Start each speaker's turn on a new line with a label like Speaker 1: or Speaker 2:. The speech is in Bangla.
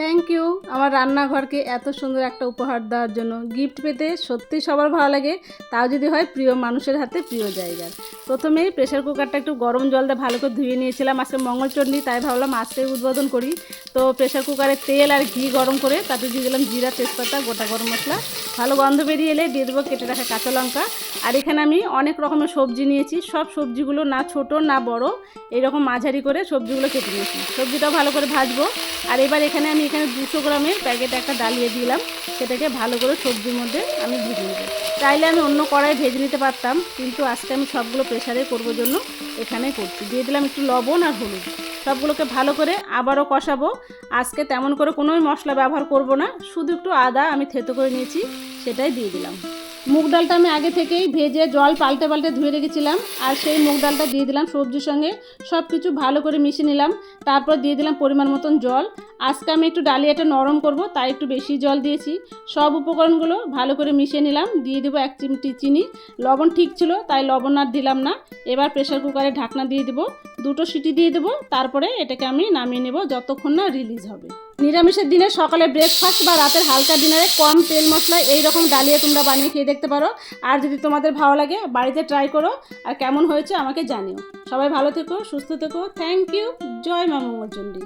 Speaker 1: থ্যাংক ইউ আমার রান্নাঘরকে এত সুন্দর একটা উপহার দেওয়ার জন্য। গিফট পেতে সত্যি সবার ভালো লাগে, তাও যদি হয় প্রিয় মানুষের হাতে প্রিয় জায়গার। প্রথমেই প্রেশার কুকারটা একটু গরম জল দিয়ে ভালো করে ধুয়ে নিয়েছিলাম। আজকে মঙ্গলচণ্ডী, তাই ভাবলাম আজকে উদ্বোধন করি। তো প্রেশার কুকারে তেল আর ঘি গরম করে তাতে দিয়ে দিলাম জিরা, তেজপাতা, গোটা গরম মশলা। ভালো গন্ধ বেরিয়ে এলে দিয়ে দেবো কেটে রাখা কাঁচা লঙ্কা। আর এখানে আমি অনেক রকমের সবজি নিয়েছি। সব সবজিগুলো না ছোট না বড়, এইরকম মাঝারি করে সবজিগুলো কেটে নিয়েছি। সবজিটাও ভালো করে ভাজবো। আর এবার এখানে 200 গ্রামের প্যাকেট একটা ডালিয়ে দিলাম, সেটাকে ভালো করে সবজির মধ্যে আমি ভেজে নেব। চাইলে আমি অন্য কড়াই ভেজে নিতে পারতাম, কিন্তু আজকে আমি সবগুলো প্রেসারে করবো জন্য এখানে করছি। দিয়ে দিলাম একটু লবণ আর হলুদ। সবগুলোকে ভালো করে আবারও কষাবো। আজকে তেমন করে কোনোই মশলা ব্যবহার করব না, শুধু একটু আদা আমি থেতো করে নিয়েছি, সেটাই দিয়ে দিলাম। মুগ ডালটা আমি আগে থেকেই ভেজে জল পাল্টে পাল্টে ধুয়ে রেখেছিলাম, আর সেই মুগ ডালটা দিয়ে দিলাম সবজির সঙ্গে। সব কিছু ভালো করে মিশিয়ে নিলাম, তারপর দিয়ে দিলাম পরিমাণ মতন জল। আজকে আমি একটু ডালিয়াটা নরম করব, তাই একটু বেশি জল দিয়েছি। সব উপকরণগুলো ভালো করে মিশিয়ে নিলাম। দিয়ে দেবো 1 চিমটি চিনি। লবণ ঠিক ছিল, তাই লবণ আর দিলাম না। এবার প্রেশার কুকারে ঢাকনা দিয়ে দেবো, 2টো সিটি দিয়ে দেবো। তারপরে এটাকে আমি নামিয়ে নেব যতক্ষণ না রিলিজ হবে। নিরামিষের দিনে সকালে ব্রেকফাস্ট বা রাতের হালকা ডিনারে কম তেল মশলায় এইরকম ডালিয়া তোমরা বানিয়ে খেয়ে দেখতে পারো। আর যদি তোমাদের ভালো লাগে বাড়িতে ট্রাই করো, আর কেমন হয়েছে আমাকে জানিও। সবাই ভালো থেকো, সুস্থ থেকো। Thank you. জয় মা মঙ্গলচণ্ডী।